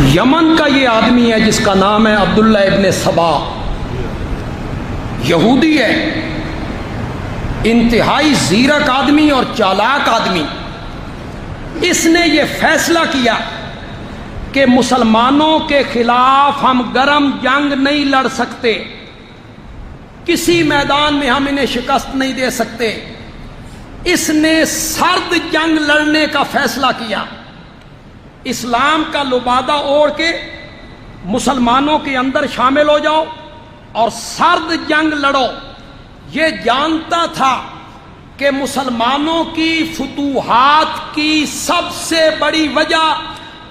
یمن کا یہ آدمی ہے جس کا نام ہے عبداللہ ابن سبا، یہودی ہے، انتہائی زیرک آدمی اور چالاک آدمی۔ اس نے یہ فیصلہ کیا کہ مسلمانوں کے خلاف ہم گرم جنگ نہیں لڑ سکتے، کسی میدان میں ہم انہیں شکست نہیں دے سکتے۔ اس نے سرد جنگ لڑنے کا فیصلہ کیا، اسلام کا لبادہ اوڑھ کے مسلمانوں کے اندر شامل ہو جاؤ اور سرد جنگ لڑو۔ یہ جانتا تھا کہ مسلمانوں کی فتوحات کی سب سے بڑی وجہ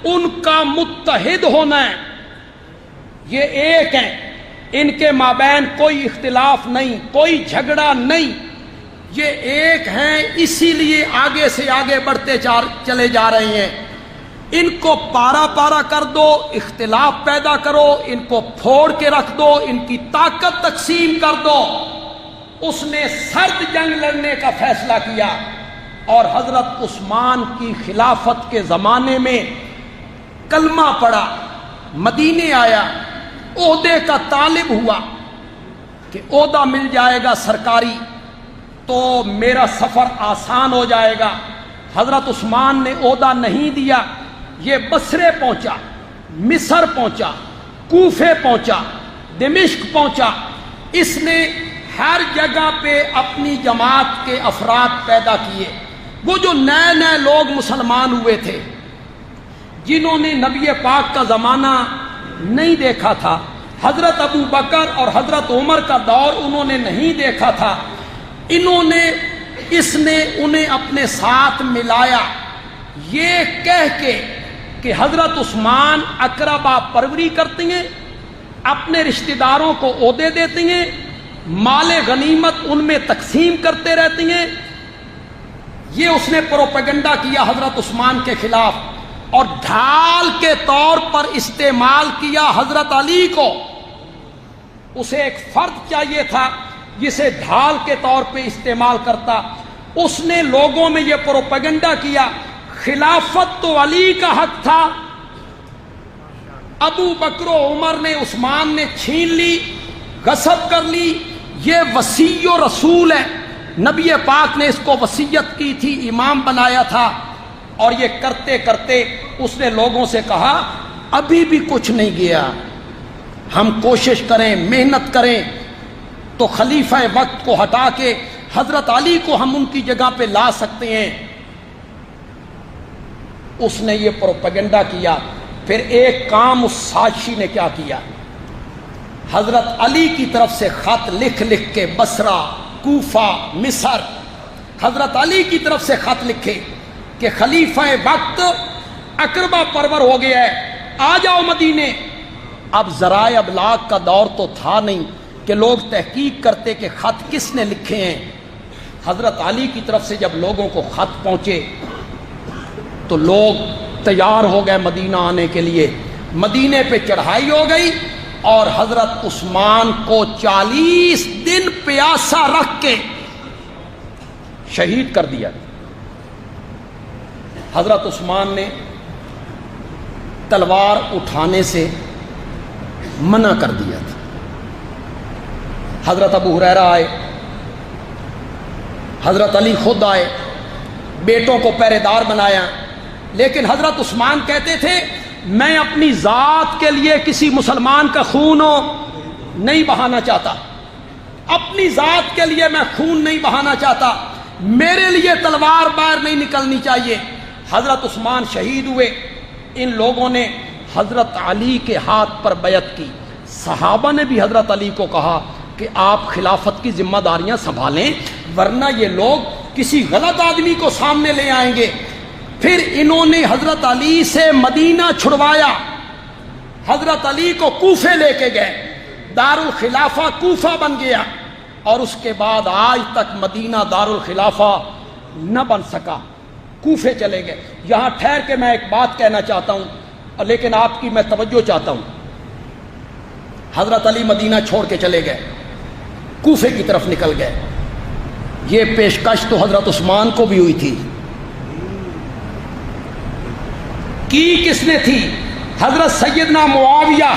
ان کا متحد ہونا ہے، یہ ایک ہیں، ان کے مابین کوئی اختلاف نہیں، کوئی جھگڑا نہیں، یہ ایک ہیں، اسی لیے آگے سے آگے بڑھتے چلے جا رہے ہیں۔ ان کو پارا پارا کر دو، اختلاف پیدا کرو، ان کو پھوڑ کے رکھ دو، ان کی طاقت تقسیم کر دو۔ اس نے سرد جنگ لڑنے کا فیصلہ کیا، اور حضرت عثمان کی خلافت کے زمانے میں کلمہ پڑھا، مدینے آیا، عہدے کا طالب ہوا کہ عہدہ مل جائے گا سرکاری تو میرا سفر آسان ہو جائے گا۔ حضرت عثمان نے عہدہ نہیں دیا، یہ بصرے پہنچا، مصر پہنچا، کوفے پہنچا، دمشق پہنچا۔ اس نے ہر جگہ پہ اپنی جماعت کے افراد پیدا کیے، وہ جو نئے نئے لوگ مسلمان ہوئے تھے، جنہوں نے نبی پاک کا زمانہ نہیں دیکھا تھا، حضرت ابو بکر اور حضرت عمر کا دور انہوں نے نہیں دیکھا تھا، اس نے انہیں اپنے ساتھ ملایا، یہ کہہ کے کہ حضرت عثمان اقربا پروری کرتے ہیں، اپنے رشتہ داروں کو عہدے دیتے ہیں، مال غنیمت ان میں تقسیم کرتے رہتے ہیں۔ یہ اس نے پروپیگنڈا کیا حضرت عثمان کے خلاف، اور ڈھال کے طور پر استعمال کیا حضرت علی کو۔ اسے ایک فرد چاہیے تھا جسے ڈھال کے طور پہ استعمال کرتا۔ اس نے لوگوں میں یہ پروپیگنڈا کیا خلافت تو علی کا حق تھا، ابو بکر و عمر نے، عثمان نے چھین لی، غصب کر لی، یہ وصی و رسول ہے، نبی پاک نے اس کو وصیت کی تھی، امام بنایا تھا۔ اور یہ کرتے کرتے اس نے لوگوں سے کہا ابھی بھی کچھ نہیں گیا، ہم کوشش کریں، محنت کریں تو خلیفہ وقت کو ہٹا کے حضرت علی کو ہم ان کی جگہ پہ لا سکتے ہیں۔ اس نے یہ پروپیگنڈا کیا۔ پھر ایک کام اس سازشی نے کیا کیا، حضرت علی کی طرف سے خط لکھ لکھ کے بصرہ، کوفہ، مصر، حضرت علی کی طرف سے خط لکھے کہ خلیفہ وقت اقربا پرور ہو گیا ہے، آ جاؤ مدینے۔ اب ذرائع ابلاغ کا دور تو تھا نہیں کہ لوگ تحقیق کرتے کہ خط کس نے لکھے ہیں۔ حضرت علی کی طرف سے جب لوگوں کو خط پہنچے تو لوگ تیار ہو گئے مدینہ آنے کے لیے، مدینے پہ چڑھائی ہو گئی، اور حضرت عثمان کو 40 دن پیاسا رکھ کے شہید کر دیا۔ حضرت عثمان نے تلوار اٹھانے سے منع کر دیا تھا۔ حضرت ابو ہریرہ آئے، حضرت علی خود آئے، بیٹوں کو پہرے دار بنایا، لیکن حضرت عثمان کہتے تھے میں اپنی ذات کے لیے کسی مسلمان کا خون نہیں بہانا چاہتا، اپنی ذات کے لیے میں خون نہیں بہانا چاہتا، میرے لیے تلوار باہر نہیں نکلنی چاہیے۔ حضرت عثمان شہید ہوئے، ان لوگوں نے حضرت علی کے ہاتھ پر بیعت کی۔ صحابہ نے بھی حضرت علی کو کہا کہ آپ خلافت کی ذمہ داریاں سنبھالیں، ورنہ یہ لوگ کسی غلط آدمی کو سامنے لے آئیں گے۔ پھر انہوں نے حضرت علی سے مدینہ چھڑوایا، حضرت علی کو کوفے لے کے گئے، دارالخلافہ کوفہ بن گیا، اور اس کے بعد آج تک مدینہ دارالخلافہ نہ بن سکا، کوفے چلے گئے۔ یہاں ٹھہر کے میں ایک بات کہنا چاہتا ہوں، لیکن آپ کی میں توجہ چاہتا ہوں۔ حضرت علی مدینہ چھوڑ کے چلے گئے، کوفے کی طرف نکل گئے۔ یہ پیشکش تو حضرت عثمان کو بھی ہوئی تھی، کی کس نے تھی؟ حضرت سیدنا معاویہ،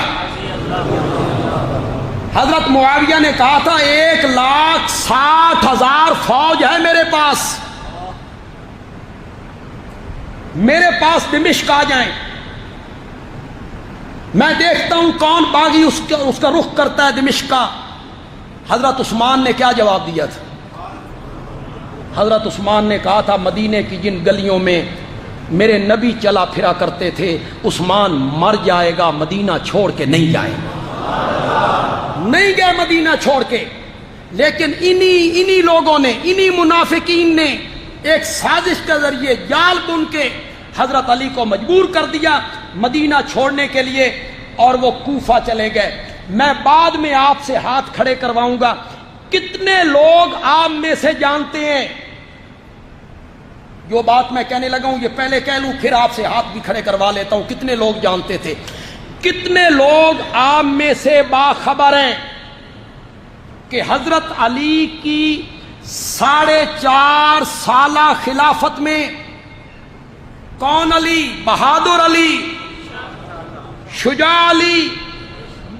حضرت معاویہ نے کہا تھا 1,60,000 فوج ہے میرے پاس دمشق آ جائیں، میں دیکھتا ہوں کون باغی اس کا رخ کرتا ہے دمشق کا۔ حضرت عثمان نے کیا جواب دیا تھا؟ حضرت عثمان نے کہا تھا مدینے کی جن گلیوں میں میرے نبی چلا پھرا کرتے تھے، عثمان مر جائے گا، مدینہ چھوڑ کے نہیں جائے گا۔ نہیں گئے مدینہ چھوڑ کے، لیکن انہی لوگوں نے، انہی منافقین نے ایک سازش کے ذریعے جال بن کے حضرت علی کو مجبور کر دیا مدینہ چھوڑنے کے لیے، اور وہ کوفہ چلے گئے۔ میں بعد میں آپ سے ہاتھ کھڑے کرواؤں گا، کتنے لوگ آپ میں سے جانتے ہیں؟ جو بات میں کہنے لگا ہوں یہ پہلے کہہ لوں، پھر آپ سے ہاتھ بھی کھڑے کروا لیتا ہوں۔ کتنے لوگ جانتے تھے؟ کتنے لوگ آپ میں سے باخبر ہیں کہ حضرت علی کی 4.5 سالہ خلافت میں کون علی؟ بہادر علی، شجاع علی،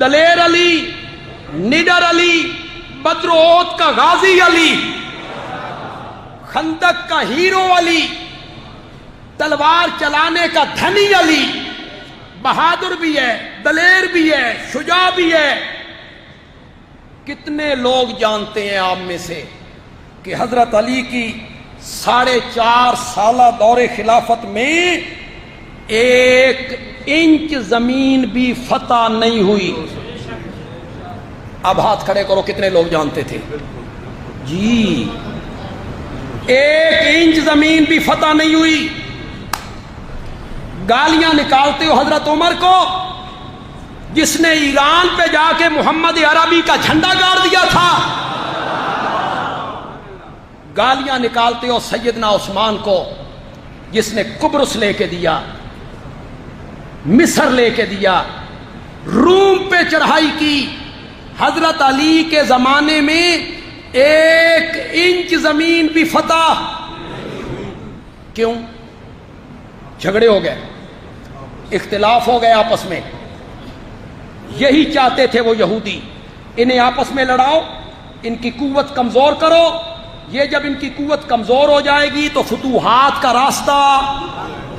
دلیر علی، نڈر علی، بدر و احد کا غازی علی، خندق کا ہیرو علی، تلوار چلانے کا دھنی علی، بہادر بھی ہے، دلیر بھی ہے، شجاع بھی ہے۔ کتنے لوگ جانتے ہیں آپ میں سے کہ حضرت علی کی 4.5 سالہ دور خلافت میں 1 انچ زمین بھی فتح نہیں ہوئی؟ اب ہاتھ کھڑے کرو، کتنے لوگ جانتے تھے؟ جی 1 انچ زمین بھی فتح نہیں ہوئی۔ گالیاں نکالتے ہو حضرت عمر کو، جس نے ایران پہ جا کے محمد عربی کا جھنڈا گاڑ دیا تھا۔ گالیاں نکالتے ہو سیدنا عثمان کو، جس نے قبرص لے کے دیا، مصر لے کے دیا، روم پہ چڑھائی کی۔ حضرت علی کے زمانے میں 1 انچ زمین بھی فتح کیوں؟ جھگڑے ہو گئے، اختلاف ہو گئے آپس میں۔ یہی چاہتے تھے وہ یہودی، انہیں آپس میں لڑاؤ، ان کی قوت کمزور کرو۔ یہ جب ان کی قوت کمزور ہو جائے گی تو فتوحات کا راستہ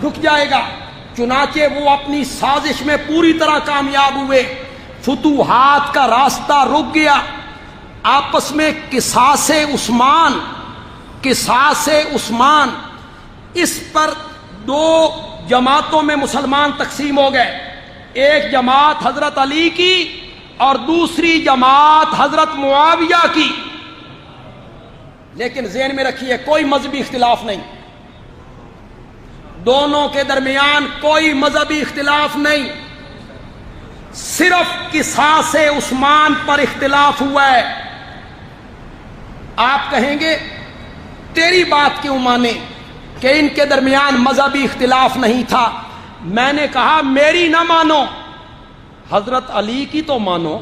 رک جائے گا۔ چنانچہ وہ اپنی سازش میں پوری طرح کامیاب ہوئے، فتوحات کا راستہ رک گیا۔ آپس میں قصاص عثمان، اس پر 2 جماعتوں میں مسلمان تقسیم ہو گئے، ایک جماعت حضرت علی کی اور دوسری جماعت حضرت معاویہ کی۔ لیکن ذہن میں رکھیے کوئی مذہبی اختلاف نہیں، دونوں کے درمیان کوئی مذہبی اختلاف نہیں، صرف قصاص عثمان پر اختلاف ہوا ہے۔ آپ کہیں گے تیری بات کیوں مانے کہ ان کے درمیان مذہبی اختلاف نہیں تھا؟ میں نے کہا میری نہ مانو، حضرت علی کی تو مانو۔